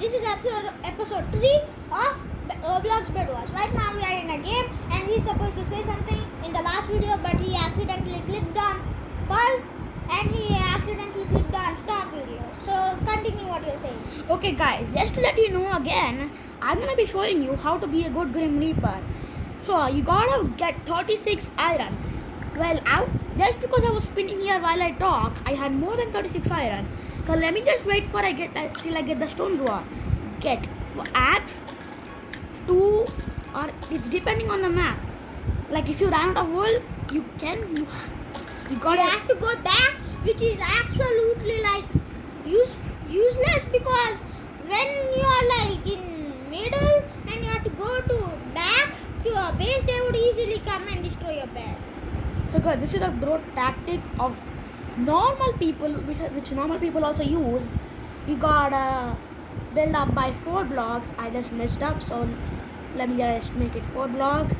this is episode 3 of Roblox Bed Wars. Right now we are in a game and he's supposed to say something in the last video, but he accidentally clicked on pause and he accidentally clicked on stop video. So continue what you're saying. Okay guys, just to let you know again, I'm gonna be showing you how to be a good Grim Reaper. So you gotta get 36 iron. Well, just because I was spinning here while I talk, I had more than 36 iron. So let me just wait for till I get the stone sword. Get axe, 2, or it's depending on the map. Like if you run out of wool, you gotta have to go back, which is absolutely like useless, because when you are like in middle and you have to go to back to your base, they would easily come and destroy your bed. So guys, this is a broad tactic of normal people, which normal people also use. You gotta build up by 4 blocks. I just messed up, so let me just make it 4 blocks.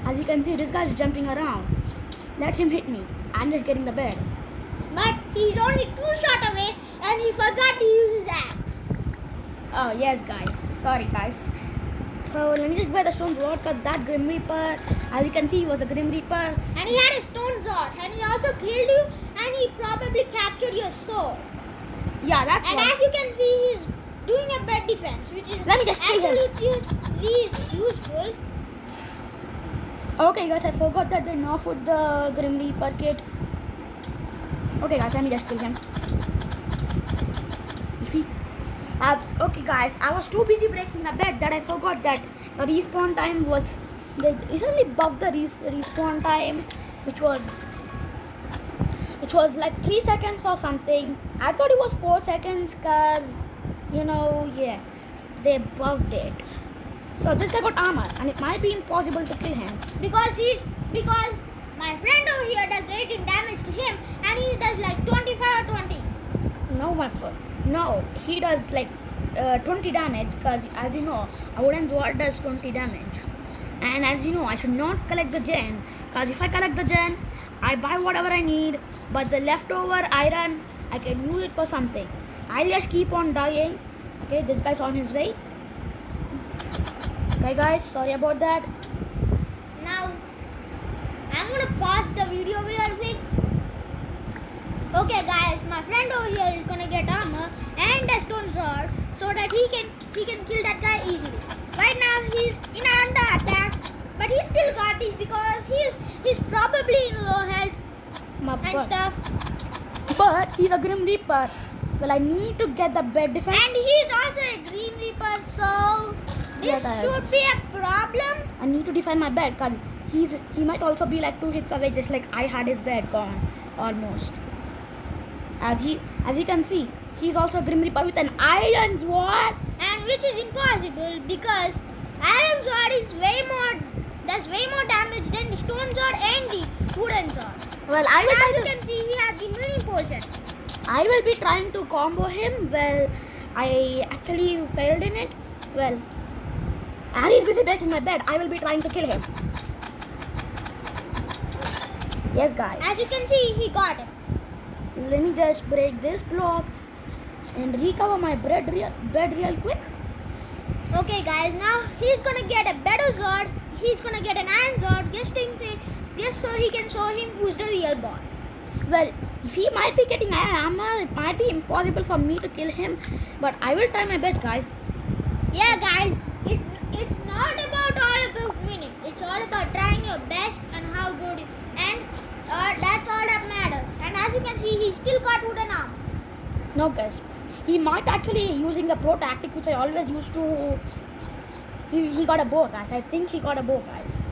As you can see, this guy's jumping around. Let him hit me. I'm just getting the bed. But he's only 2 shots away and he forgot to use his axe. Oh yes guys, sorry guys. So let me just buy the stone sword, because that Grim Reaper, as you can see, he was a Grim Reaper. And he had a stone sword, and he also killed you, and he probably captured your sword. Yeah, that's and what. As you can see, he's doing a bed defense, which is Let me just kill him. absolutely useful. Okay guys, I forgot that they nerfed the Grim Reaper kit. Okay guys, let me just kill him. Okay guys, I was too busy breaking the bed that I forgot that the respawn time was, they recently buffed the respawn time, which was like 3 seconds or something. I thought it was 4 seconds, cause yeah, they buffed it. So this guy got armor and it might be impossible to kill him. Because my friend over here does 18 damage to him and he does like 25 or 20. No, he does like 20 damage, because as you know, a wooden sword does 20 damage. And as you know, I should not collect the gen, because if I collect the gen, I buy whatever I need, but the leftover iron, I can use it for something. I'll just keep on dying. Okay, this guy's on his way. Okay guys, sorry about that. Now, I'm gonna pause the video real quick. Okay guys, my friend over here is gonna get armor and a stone sword so that he can kill that guy easily. Right now he's in under attack, but he still got this because he's probably in low health and stuff. But he's a Grim Reaper. Well, I need to get the bed defense. And he's also a Grim Reaper, so this should be a problem. I need to defend my bed, because he might also be like 2 hits away, just like I had his bed gone almost. As you can see, he's also Grim Reaper with an iron sword, and which is impossible because iron sword does way more damage than the stone sword and the wooden sword. Well, as you can see, he has the mini potion. I will be trying to combo him. Well, I actually failed in it. Well, as he's busy taking my bed, I will be trying to kill him. Yes, guys. As you can see, he got him. Let me just break this block and recover my bed real quick. Okay guys, now he's gonna get a better sword. He's gonna get an iron sword just so he can show him who's the real boss. Well, if he might be getting iron armor, it might be impossible for me to kill him, but I will try my best, guys. Yeah guys, it's not all about winning. It's all about trying your best and how good you, and that's all that matters. And as you can see, he still got wooden armor. No guys, he might actually using the pro tactic which I always used to. He got a bow, guys. I think he got a bow, guys.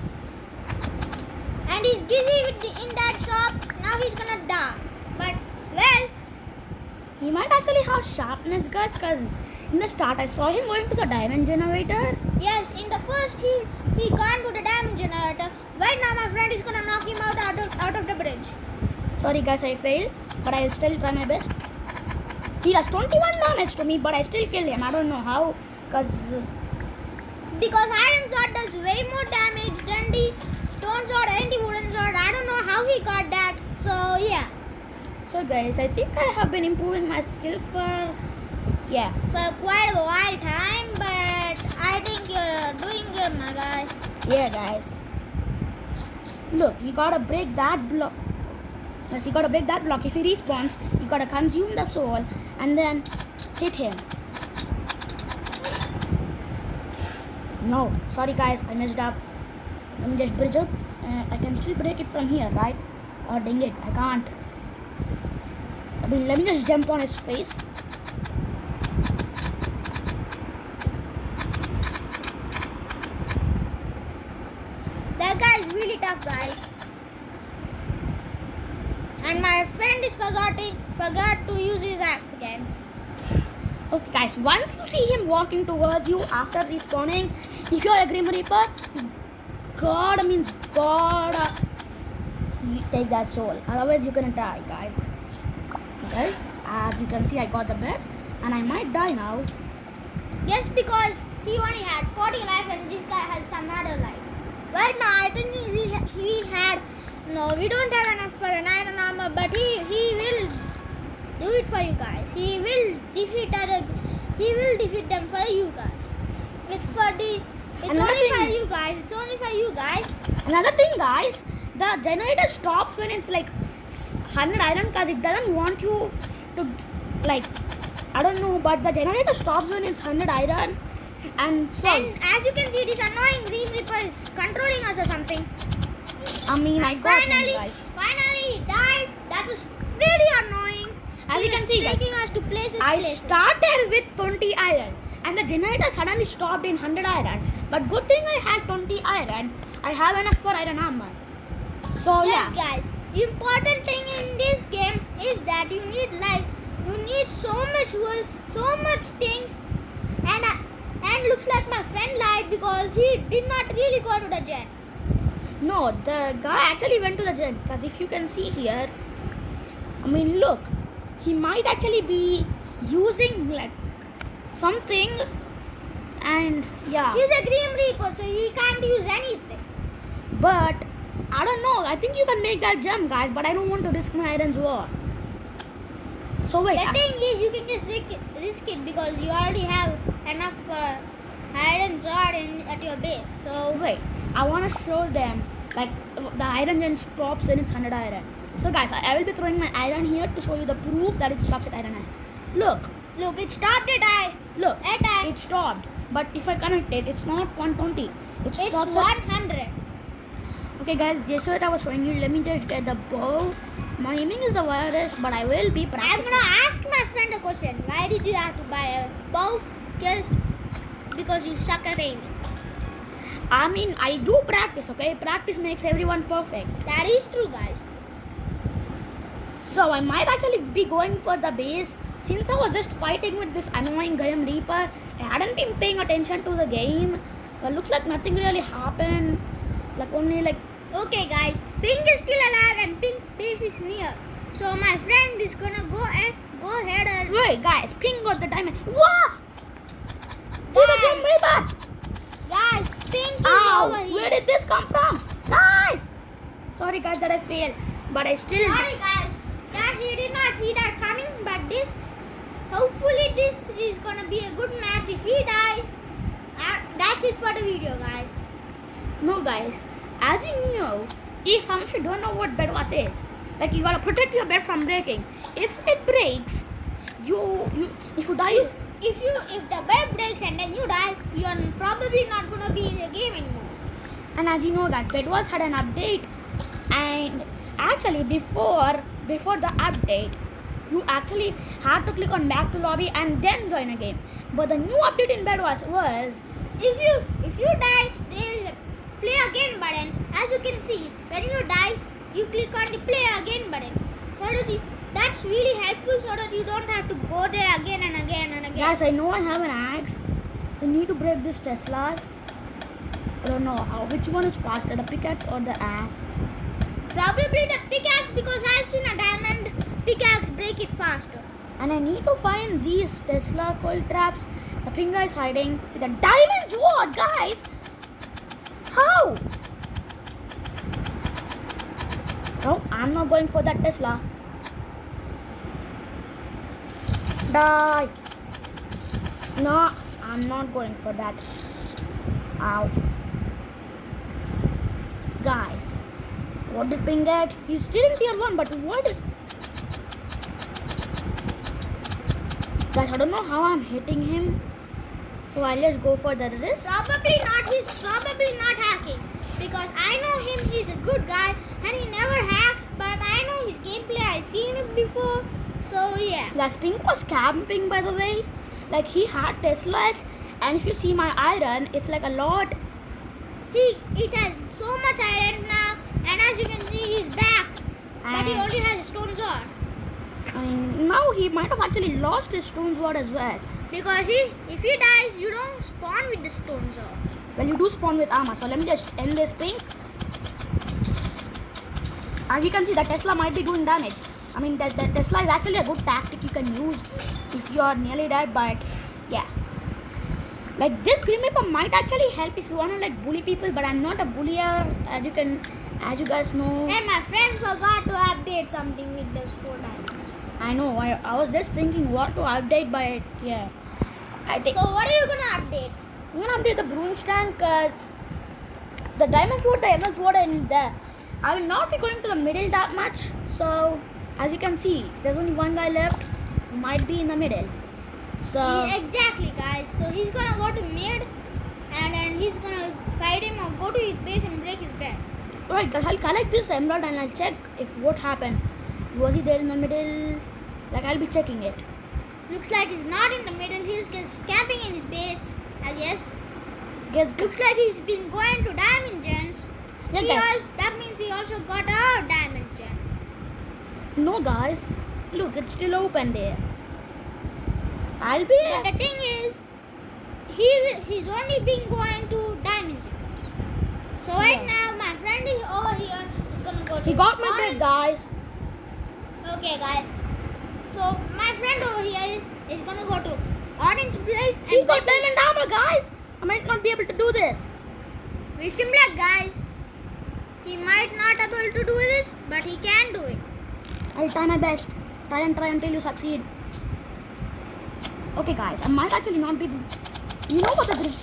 And he's busy in that shop. Now he's gonna die. But well, he might actually have sharpness, guys, because in the start I saw him going to the diamond generator. Yes, in the first he gone to the diamond generator. Right now my friend is gonna knock him out of the bridge. Sorry guys, I failed, but I'll still try my best. He does 21 damage to me, but I still killed him. I don't know how, because iron sword does way more damage than the stone sword and the wooden sword. I don't know how he got that. So yeah. So guys, I think I have been improving my skill for Yeah. for quite a while time, but I think you're doing good, my guy. Yeah, guys. Look, you gotta break that block. Yes, you gotta break that block. If he respawns, you gotta consume the soul and then hit him. No, sorry guys, I messed up. Let me just bridge up. I can still break it from here, right? Oh, dang it, I can't. Let me just jump on his face. That guy is really tough, guys. And my friend is forgot to use his axe again. Okay guys, once you see him walking towards you after respawning, if you're a Grim Reaper, you gotta take that soul. Otherwise you're gonna die, guys. Okay, as you can see I got the bed and I might die now. Yes, because he only had 40 life and this guy has some other lives. Right now, I think we had... No, we don't have enough for an iron armor, but he will do it for you guys. He will defeat them for you guys. It's only for you guys. It's only for you guys. Another thing, guys, the generator stops when it's like 100 iron because it doesn't want you to, like, I don't know, but the generator stops when it's 100 iron. And so, And as you can see, this annoying Grim Reaper is controlling us or something. I mean, I got him, Finally, guys. he died. That was pretty annoying. As He you can was see, guys, taking us to places. I started with 20 iron and the generator suddenly stopped in 100 iron. But good thing I had 20 iron. I have enough for iron armor. So Yes, yeah. guys. Important thing in this game is that you need so much wool, so much things, and looks like my friend lied because he did not really go to the gen. No, the guy actually went to the gen because if you can see here, I mean look, he might actually be using like something and yeah. He's a Grim Reaper, so he can't use anything. But I don't know, I think you can make that jump, guys, but I don't want to risk my iron sword. So wait. The thing is, you can just risk it because you already have enough iron sword at your base. So Wait, I want to show them like the iron gen stops when it's 100 iron. So guys, I will be throwing my iron here to show you the proof that it stops at iron. Look, it stopped at I. look, At I. it stopped. But if I connect it, it's not 120. It's stops at- 100. Okay guys, just what I was showing you. Let me just get the bow. My aiming is the worst, but I will be I'm practicing. gonna ask my friend a question. Why did you have to buy a bow? Because you suck at aiming. I mean, I do practice, okay? Practice makes everyone perfect. That is true, guys. So I might actually be going for the base. Since I was just fighting with this annoying Grim Reaper, I hadn't been paying attention to the game. But looks like nothing really happened. Like only like... Okay, guys. Pink is still alive and Pink's base is near. So my friend is gonna go ahead and... Wait guys, Pink got the diamond. What? Do the Grim Reaper! Guys, Pink is Ow! over here. Where did this come from? Guys! Sorry guys that I failed. But I still... Sorry, guys. That he did not see that coming, but hopefully this is gonna be a good match. If he dies, that's it for the video, guys. No guys, as you know, if some of you don't know what bed was is, like you gotta protect your bed from breaking. If it breaks, if you die, If the bed breaks and then you die, you're probably not gonna be in the game anymore. and as you know guys, Bedwars had an update, and actually before the update, you actually had to click on back to lobby and then join a game. But the new update in Bedwars was If you die, there is a play again button. As you can see, when you die, you click on the play again button. That's really helpful so that you don't have to go there again and again and again. guys, I know I have an axe. I need to break this Teslas. I don't know which one is faster, the pickaxe or the axe. Probably the pickaxe because I've seen a diamond pickaxe break it faster. And I need to find these Tesla coil traps. The pink guy is hiding with a diamond sword, guys. How? No, I'm not going for that Tesla. Die. No, I'm not going for that. Ow. Guys, what did Ping get? He's still in tier 1, but what is... Guys, I don't know how I'm hitting him. So I'll just go for the risk. Probably not. He's probably not hacking. Because I know him, he's a good guy and he never hacks. But I know his gameplay, I've seen it before. So yeah. Guys, Ping was camping, by the way. Like, he had Teslas. And if you see my iron, it's like a lot. It has so much iron now. And as you can see, he's back. But he only has a stone sword. I mean, now he might have actually lost his stone sword as well. Because if he dies, you don't spawn with the stone sword. Well, you do spawn with armor. So let me just end this Ping. As you can see, the Tesla might be doing damage. I mean, the Tesla is actually a good tactic you can use if you are nearly dead. But yeah, like this Grim Reaper might actually help if you want to like bully people. But I'm not a bullier, as you guys know. And my friend forgot to update something with those 4 diamonds. I know. I was just thinking what to update, but yeah, I think. So what are you gonna update? I'm gonna update the broom stand because the diamond sword, the emerald sword, and the I will not be going to the middle that much. So as you can see, there's only one guy left. Might be in the middle. So Yeah, exactly, guys. So he's gonna go to mid, and then he's gonna fight him or go to his base and break his bed. alright, guys, I'll collect this emerald and I'll check if what happened. Was he there in the middle? Like, I'll be checking it. Looks like he's not in the middle. He's just camping in his base, I guess. Guess Looks like he's been going to diamond gens. Yeah, guys. That means he also got a diamond gen. No, guys. Look, it's still open there. I'll be. But the thing is, he's only been going to diamond gens. So right now, my friend is over here. He's gonna go to He got my orange- bed, guys. Okay, guys. So my friend over here is gonna go to orange base He and got diamond armor, guys. I might not be able to do this. wish him luck, guys. He might not be able to do this, but he can do it. I'll try my best. Try until you succeed. Okay, guys, I might actually not be. You know what the green.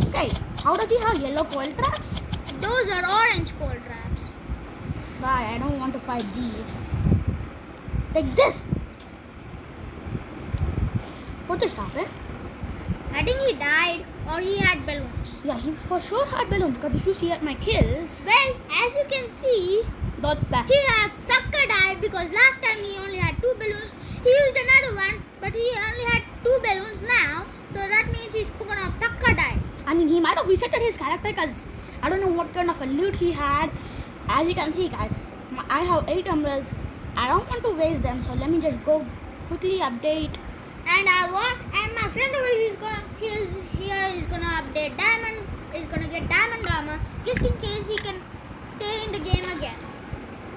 Okay, how does he have yellow coil traps? Those are orange coal traps. Bye, I don't want to fight these. Like this. What just happened? I think he died or he had balloons. Yeah, he for sure had balloons because if you see at my kills, Well, as you can see, that he had sucker died because last time he only had 2 balloons. He used another one, but he only had 2 balloons now. So that means he's gonna sucker die. I mean, he might have resetted his character because I don't know what kind of a loot he had. As you can see, guys, I have 8 emeralds. I don't want to waste them, so let me just go quickly update. And my friend over here is gonna update diamond. Is gonna get diamond armor just in case he can stay in the game again.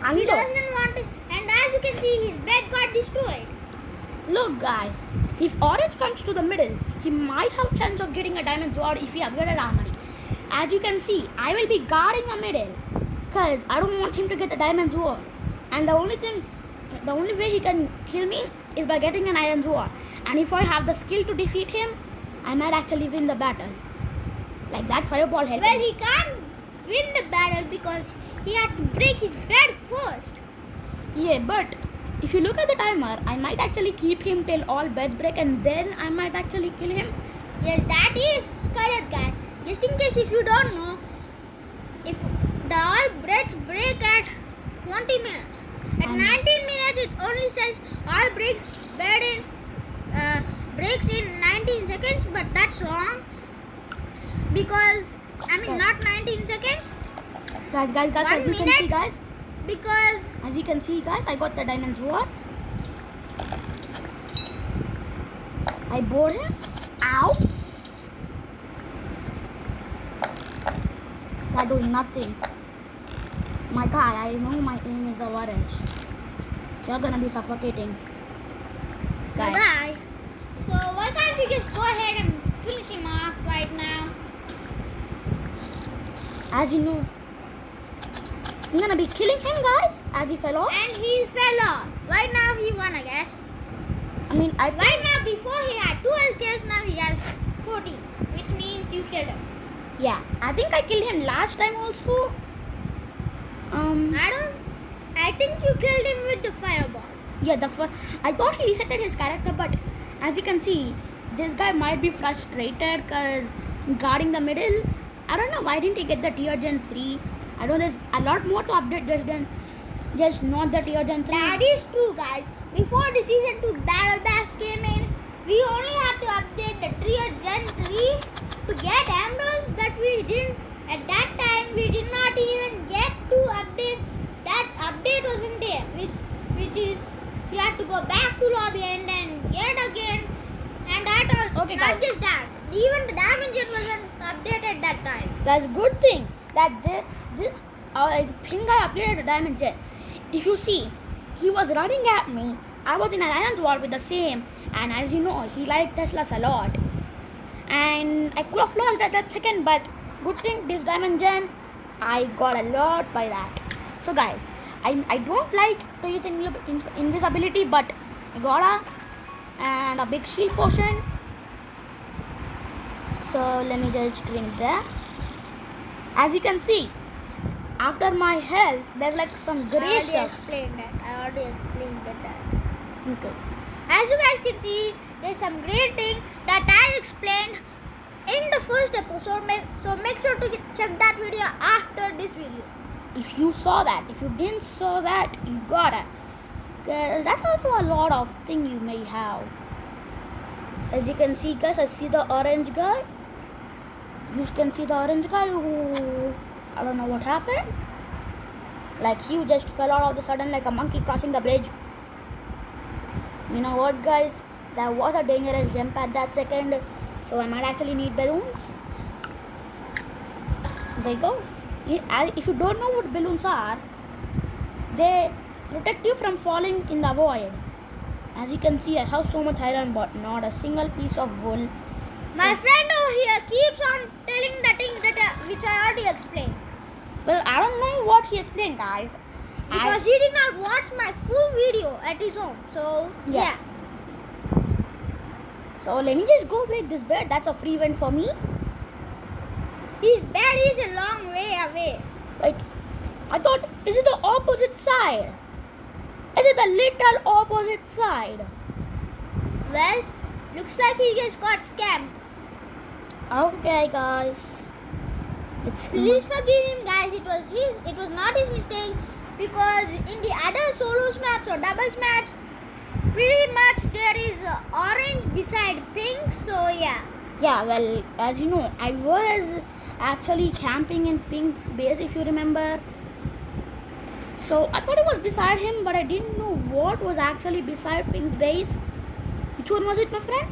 And He look, doesn't want it. And as you can see, his bed got destroyed. look, guys, if orange comes to the middle, he might have a chance of getting a diamond sword if he upgraded armory. As you can see, I will be guarding the middle because I don't want him to get a diamond sword. And the only way he can kill me is by getting an iron sword. And if I have the skill to defeat him, I might actually win the battle. Like that fireball helped Well, me. he can't win the battle because he had to break his bed first. Yeah, but if you look at the timer, I might actually keep him till all beds break and then I might actually kill him. Yes, that is correct, guys. Just in case if you don't know, if the all beds break at 20 minutes. At 19 minutes, it only says all breaks in 19 seconds, but that's wrong. Because, I mean, Yes. not 19 seconds. Guys, 1 as you can minute. see, guys. Because, As you can see, guys, I got the diamond sword. I bored him. Ow! That doing nothing. My guy, I know my aim is the worst. You're gonna be suffocating. Guys. bye. So, why can't we just go ahead and finish him off right now? As you know, I'm gonna be killing him, guys, as he fell off. And he fell off. Right now, he won, I guess. I mean, Right now, before he had 12 kills, now he has OT, which means you killed him. Yeah, I think I killed him last time also. I think you killed him with the fireball. Yeah, I thought he resetted his character, but as you can see, this guy might be frustrated because guarding the middle. I don't know why didn't he get the tier gen 3. I know there's a lot more to update this than just not the tier gen 3. That is true, guys. Before the season 2 battle pass came in, we only had to update the tier gen 3 to get emeralds, but we didn't. At that time, we did not even get to update. That update wasn't there, which is you have to go back to lobby and then get again. And that all. Okay, not guys. just that. Even the dimension wasn't updated that time. That's a good thing that this pink guy updated the dimension. If you see, he was running at me. I was in an alliance war with the same, and as you know, he liked Teslas a lot. And I could have lost at that second, but good thing this dimension, I got a lot by that. So guys, I don't like to use invisibility, but I got a big shield potion. So let me just drink that. As you can see, after my health, there's like some gray stuff. I already explained that. Okay. As you guys can see, there's some great thing that I explained in the first episode. So make sure to check that video after this video. If you saw that, if you didn't saw that, you gotta. Cause that's also a lot of thing you may have. As you can see, guys, I see the orange guy. You can see the orange guy who, I don't know what happened. Like he just fell out of the sudden like a monkey crossing the bridge. You know what, guys? That was a dangerous jump at that second. So I might actually need balloons. There you go. If you don't know what balloons are, they protect you from falling in the void. As you can see, I have so much iron, but not a single piece of wool. My friend over here keeps on telling the thing that which I already explained. Well, I don't know what he explained, guys. Because he did not watch my full video at his home. So, yeah. So, let me just go break this bed. That's a free win for me. His bed is a long way away. Right. I thought, is it the opposite side? Is it the little opposite side? Well, looks like he just got scammed. Okay, guys. Please forgive him, guys. It was not his mistake, because in the other solos maps or doubles maps, pretty much there is orange beside pink. So yeah. Yeah, well, as you know, I was actually camping in Pink's base, if you remember. So I thought it was beside him, but I didn't know what was actually beside Pink's base. Which one was it, my friend?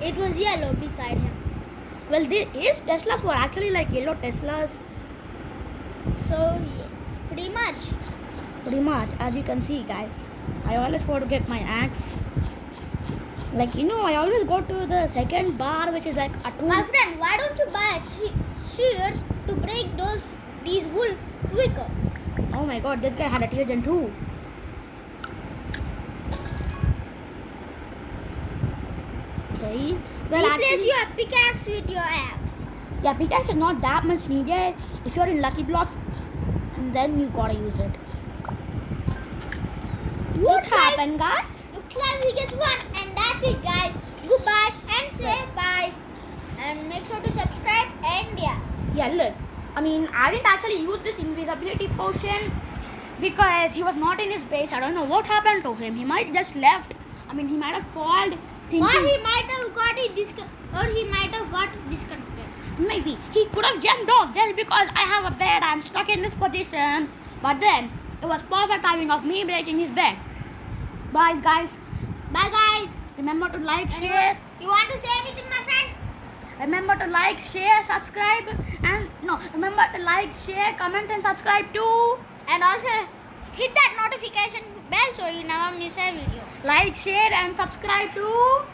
It was yellow beside him. Well, his Teslas were actually like yellow Teslas. So yeah, pretty much. As you can see, guys, I always forget my axe. Like, you know, I always go to the second bar, which is like a tool. My friend, why don't you buy shears to break these wolves quicker? Oh my god, this guy had a tier gen 2. Okay. Well, replace your pickaxe with your axe. Yeah, pickaxe is not that much needed if you're in Lucky Blocks, and then you gotta use it. What happened, guys? Looks like we just won, and that's it, guys. Goodbye and say bye. And make sure to subscribe, and yeah. Yeah, look. I mean, I didn't actually use this invisibility potion because he was not in his base. I don't know what happened to him. He might just left. I mean, he might have fallen. Or he might have got disconnected. Maybe. He could have jumped off just because I have a bed. I'm stuck in this position. But then, it was perfect timing of me breaking his bed. Bye, guys. Bye, guys. Remember to like, share. You want to say anything, my friend? Remember to like, share, subscribe. Remember to like, share, comment and subscribe too. And also, hit that notification bell so you never miss a video. Like, share and subscribe too.